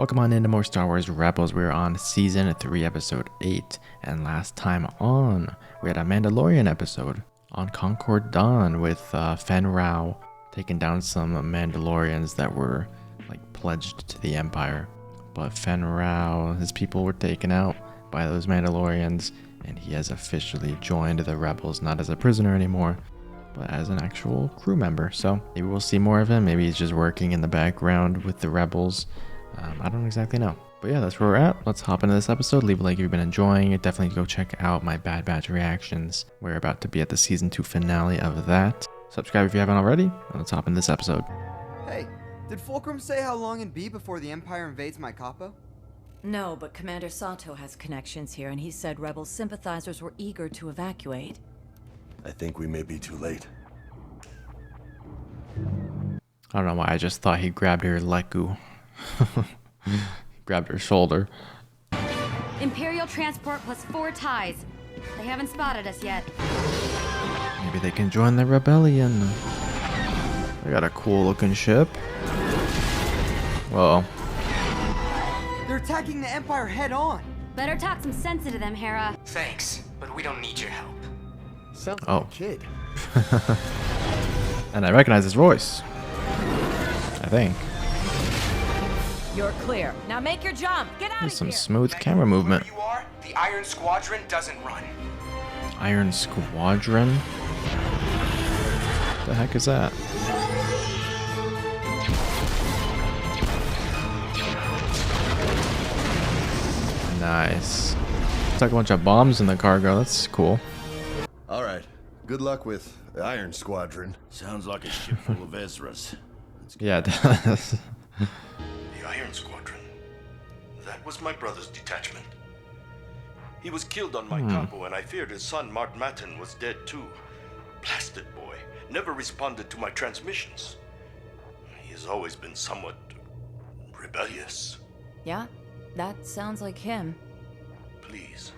Welcome on into more Star Wars Rebels. We're on Season 3, Episode 8. And last time on, we had a Mandalorian episode on Concord Dawn with Fen Rao taking down some Mandalorians that were pledged to the Empire. But Fen Rao, his people were taken out by those Mandalorians, and he has officially joined the Rebels, not as a prisoner anymore, but as an actual crew member. So maybe we'll see more of him. Maybe he's just working in the background with the Rebels. I don't exactly know. But yeah, that's where we're at. Let's hop into this episode. Leave a like if you've been enjoying it. Definitely go check out my Bad Batch reactions. We're about to be at the Season 2 finale of that. Subscribe if you haven't already. And let's hop in this episode. Hey, did Fulcrum say how long it'd be before the Empire invades my capo? No, but Commander Sato has connections here, and he said Rebel sympathizers were eager to evacuate. I think we may be too late. I don't know why I just thought he grabbed her Leku. Grabbed her shoulder. Imperial transport plus 4 ties. They haven't spotted us yet. Maybe they can join the rebellion. They got a cool looking ship. Whoa. They're attacking the Empire head on. Better talk some sense into them, Hera. Thanks, but we don't need your help. Sounds Oh. like a kid. And I recognize his voice. I think. You're clear. Now make your jump. Get out There's of some here. smooth camera movement. Where you are, the Iron Squadron doesn't run. Iron Squadron? What the heck is that? Nice. It's like a bunch of bombs in the cargo. That's cool. All right. Good luck with the Iron Squadron. Sounds like a ship full of Ezras. Yeah, it does. The Iron Squadron. That was my brother's detachment. He was killed on my capo, and I feared his son, Mart Matten, was dead too. Blasted boy. Never responded to my transmissions. He has always been somewhat rebellious. Yeah, that sounds like him. Please,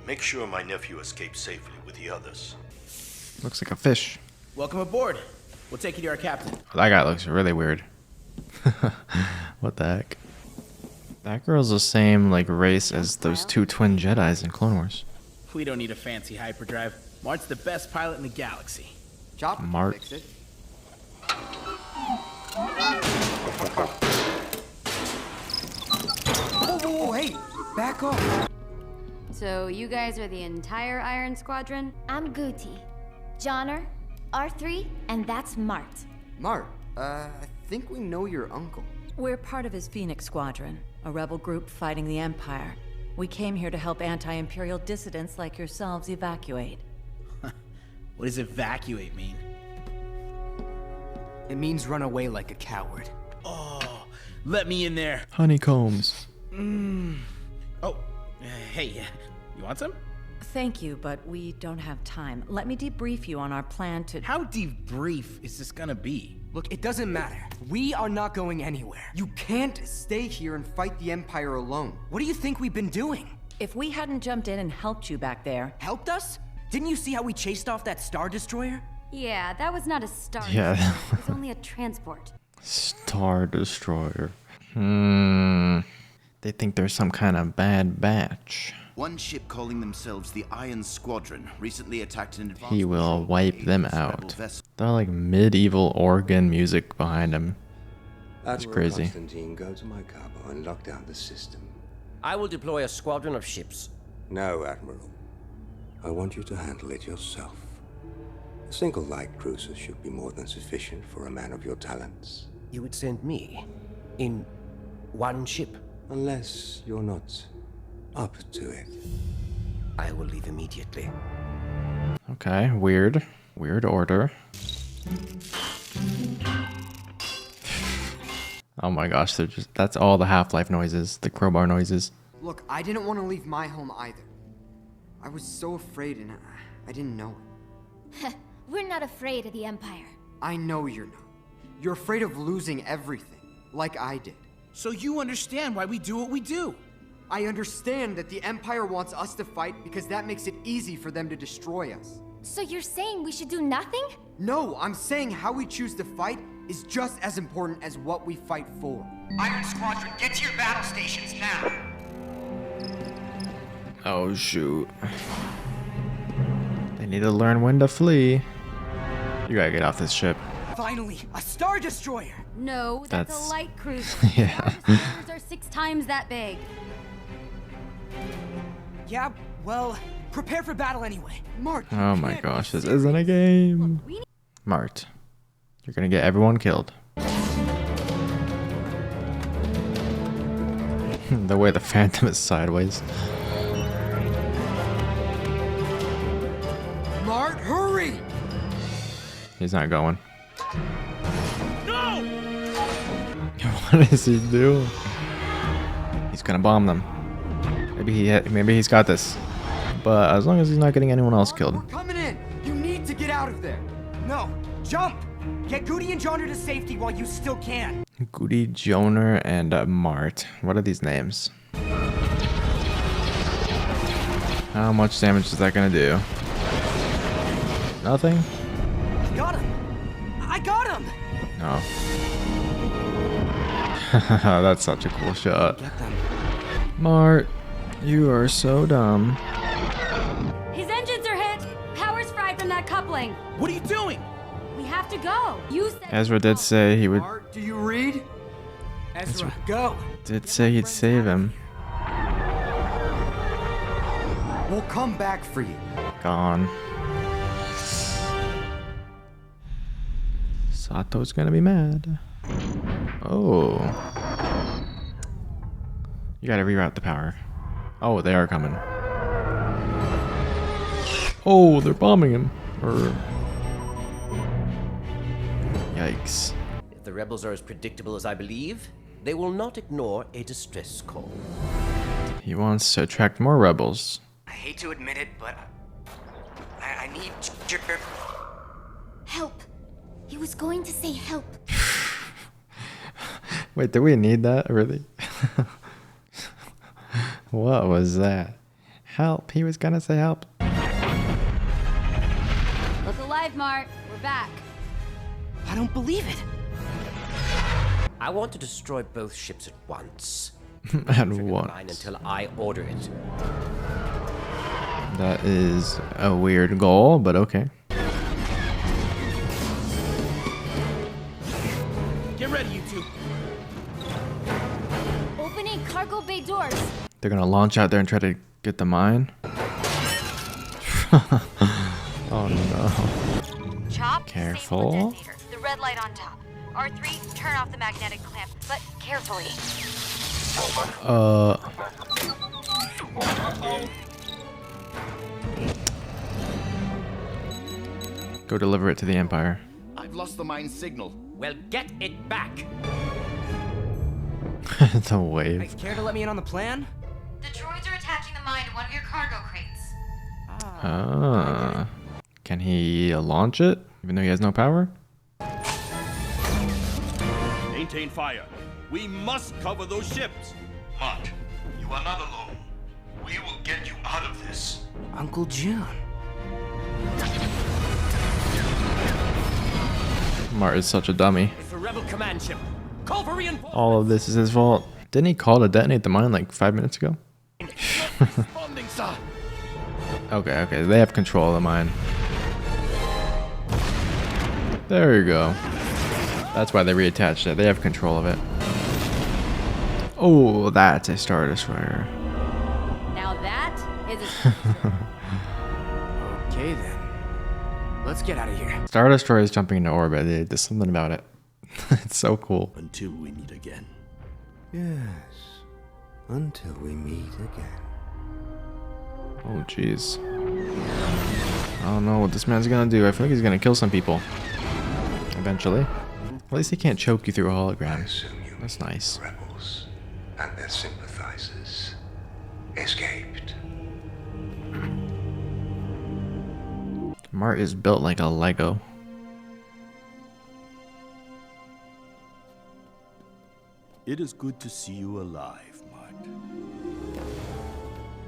make sure my nephew escapes safely with the others. Looks like a fish. Welcome aboard. We'll take you to our captain. That guy looks really weird. What the heck? That girl's the same race as those 2 twin Jedis in Clone Wars. We don't need a fancy hyperdrive. Mart's the best pilot in the galaxy. Chopper can Mart. fix it. Whoa, hey, back off. So you guys are the entire Iron Squadron? I'm Guti, Johnner, R3, and that's Mart. Mart, I think we know your uncle. We're part of his Phoenix Squadron, a rebel group fighting the Empire. We came here to help anti-Imperial dissidents like yourselves evacuate. What does evacuate mean? It means run away like a coward. Oh, let me in there. Honeycombs. Oh, hey, you want some? Thank you, but we don't have time. Let me debrief you on our plan to... How debrief is this gonna be? Look, it doesn't matter. We are not going anywhere. You can't stay here and fight the Empire alone. What do you think we've been doing? If we hadn't jumped in and helped you back there... Helped us? Didn't you see how we chased off that Star Destroyer? Yeah, that was not a star. Yeah. It was only a transport. Star Destroyer. They think there's some kind of bad batch. One ship calling themselves the Iron Squadron recently attacked an advanced He will patrol wipe brigade them of rebel out. vessels. They're like medieval organ music behind him. That's Admiral crazy. Constantine, go to my cargo and lock down the system. I will deploy a squadron of ships. No, Admiral. I want you to handle it yourself. A single light cruiser should be more than sufficient for a man of your talents. You would send me in one ship. Unless you're not up to it. I will leave immediately. Okay, weird. Weird order. Oh my gosh, that's all the Half-Life noises, the crowbar noises. Look, I didn't want to leave my home either. I was so afraid and I didn't know it. We're not afraid of the Empire. I know you're not. You're afraid of losing everything, like I did. So you understand why we do what we do. I understand that the Empire wants us to fight because that makes it easy for them to destroy us. So you're saying we should do nothing? No, I'm saying how we choose to fight is just as important as what we fight for. Iron Squadron, get to your battle stations now. Oh shoot. They need to learn when to flee. You gotta get off this ship. Finally, a Star Destroyer. No, that's That's- a light cruiser. Yeah. Star destroyers are 6 times that big. Yeah, well, prepare for battle anyway. Mark. you Oh my can't gosh, be this isn't a game. Mart, you're gonna get everyone killed. The way the Phantom is sideways. Mart, hurry! He's not going. No! What is he doing? He's gonna bomb them. Maybe he's got this. But as long as he's not getting anyone else killed. We're coming in. You need to get out of there. No, jump! Get Goody and Joner to safety while you still can. Goody, Joner, and Mart. What are these names? How much damage is that gonna do? Nothing? Got him. I got him. No. That's such a cool shot. Get them. Mart, you are so dumb. His engines are hit. Power's fried from that coupling. What are you doing? We have to go. You said Ezra did say he would. Mart, do you read? Ezra, go. Did say he'd save him. We'll come back for you. Gone. Sato's gonna be mad. Oh. You gotta reroute the power. Oh, they are coming. Oh, they're bombing him. Yikes. If the rebels are as predictable as I believe, they will not ignore a distress call. He wants to attract more rebels. I hate to admit it, but I need your Help. He was going to say help. Wait, do we need that? Really? What was that? Help. He was gonna say help. Look alive, Mart. We're back. I don't believe it. I want to destroy both ships at once. At Mine once. until I order it. That is a weird goal, but okay. Get ready, you two. Opening cargo bay doors. They're gonna launch out there and try to get the mine. Oh no. Chop, Careful. disable detonator. The red light on top. R3, turn off the magnetic clamp, but carefully. Go deliver it to the Empire. I've lost the mine signal. Well, get it back. The wave. Care to let me in on the plan? The droids are attaching the mine to one of your cargo crates. Can he launch it, even though he has no power? Maintain fire. We must cover those ships. Mart, you are not alone. We will get you out of this. Uncle June. Mart is such a dummy. It's a rebel command ship. Call for reinforcements. All of this is his fault. Didn't he call to detonate the mine like 5 minutes ago? Responding, sir. Okay, they have control of the mine. There you go. That's why they reattached it. They have control of it. Oh, that's a Star Destroyer. Now that is a Okay then. Let's get out of here. Star Destroyer is jumping into orbit. There's something about it. It's so cool. Until we meet again. Yes, until we meet again. Oh, jeez. I don't know what this man's gonna do. I feel like he's gonna kill some people. Eventually. At least he can't choke you through a hologram. That's nice. Rebels and their sympathizers escaped. Mart is built like a Lego. It is good to see you alive, Mart.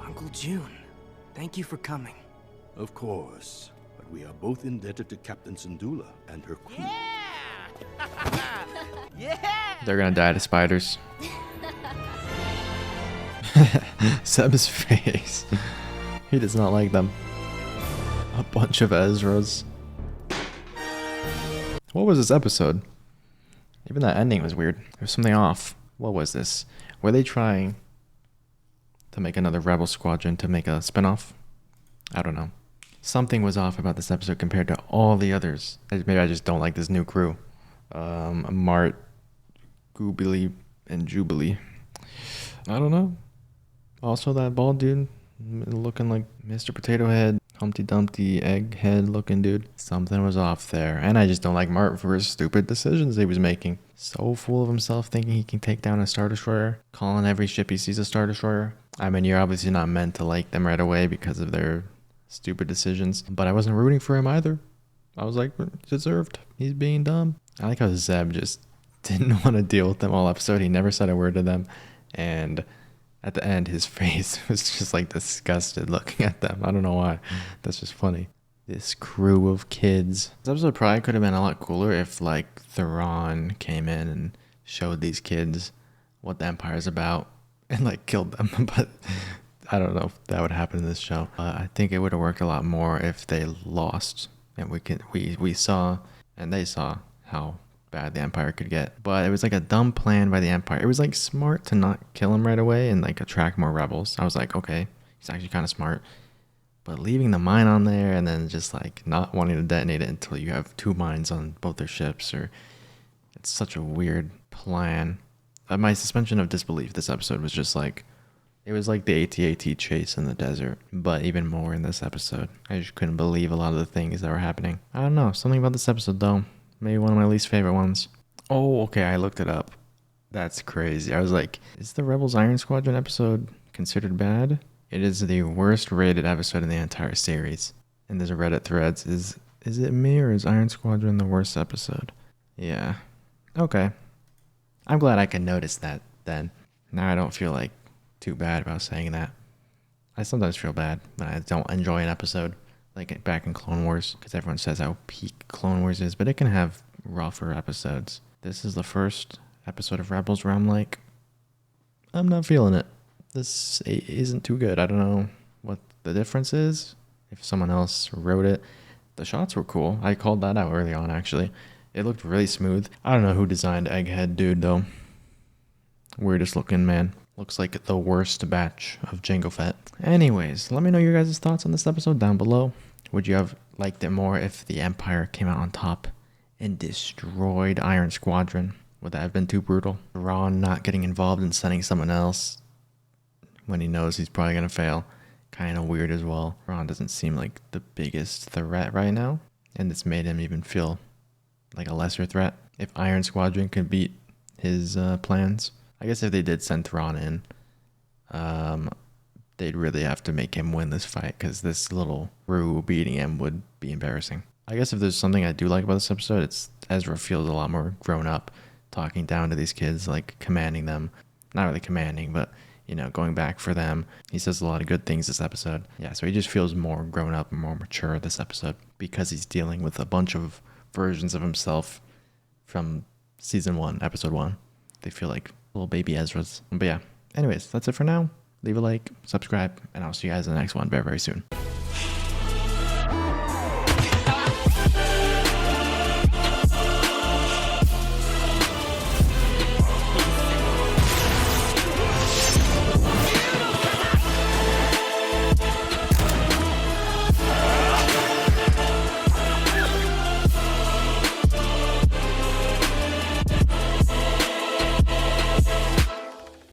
Uncle June, thank you for coming. Of course, but we are both indebted to Captain Syndulla and her crew. They're gonna die to spiders. Seb's face. He does not like them. A bunch of Ezras. What was this episode? Even that ending was weird. There's something off. What was this? Were they trying to make another Rebel Squadron to make a spinoff? I don't know. Something was off about this episode compared to all the others. Maybe I just don't like this new crew. Mart, Goobly, and Jubilee. I don't know. Also that bald dude looking like Mr. Potato Head, Humpty Dumpty, Egghead looking dude. Something was off there. And I just don't like Mart for his stupid decisions he was making. So full of himself, thinking he can take down a Star Destroyer, calling every ship he sees a Star Destroyer. I mean, you're obviously not meant to like them right away because of their stupid decisions, but I wasn't rooting for him either. I was like, deserved. He's being dumb. I like how Zeb just didn't want to deal with them all episode. He never said a word to them, and at the end, his face was just like disgusted looking at them. I don't know why. That's just funny. This crew of kids. This episode probably could have been a lot cooler if like Theron came in and showed these kids what the Empire's about and like killed them. But I don't know if that would happen in this show. I think it would have worked a lot more if they lost and we saw and they saw how bad the Empire could get. But it was like a dumb plan by the Empire. It was like smart to not kill him right away and like attract more rebels. I was like, okay, he's actually kind of smart. But leaving the mine on there and then just like not wanting to detonate it until you have 2 mines on both their ships, or it's such a weird plan. My suspension of disbelief this episode was just like, it was like the AT-AT chase in the desert, but even more in this episode. I just couldn't believe a lot of the things that were happening. I don't know, something about this episode though. Maybe one of my least favorite ones. Oh, okay, I looked it up. That's crazy. I was like, is the Rebels Iron Squadron episode considered bad? It is the worst rated episode in the entire series. And there's a Reddit threads. Is it me or is Iron Squadron the worst episode? Yeah. Okay. I'm glad I could notice that then. Now I don't feel like too bad about saying that. I sometimes feel bad when I don't enjoy an episode. Like back in Clone Wars. Because everyone says how peak Clone Wars is. But it can have rougher episodes. This is the first episode of Rebels where I'm like, I'm not feeling it. This isn't too good. I don't know what the difference is. If someone else wrote it. The shots were cool. I called that out early on, actually. It looked really smooth. I don't know who designed Egghead Dude, though. Weirdest looking man. Looks like the worst batch of Jango Fett. Anyways, let me know your guys' thoughts on this episode down below. Would you have liked it more if the Empire came out on top and destroyed Iron Squadron? Would that have been too brutal? Ron not getting involved and sending someone else when he knows he's probably going to fail. Kind of weird as well. Ron doesn't seem like the biggest threat right now. And it's made him even feel like a lesser threat. If Iron Squadron could beat his plans. I guess if they did send Thrawn in, they'd really have to make him win this fight. Because this little crew beating him would be embarrassing. I guess if there's something I do like about this episode, it's Ezra feels a lot more grown up. Talking down to these kids, like commanding them. Not really commanding, but you know, going back for them. He says a lot of good things this episode. Yeah, so he just feels more grown up and more mature this episode because he's dealing with a bunch of versions of himself from season 1, episode 1. They feel like little baby Ezras. But yeah, anyways, that's it for now. Leave a like, subscribe, and I'll see you guys in the next one very, very soon.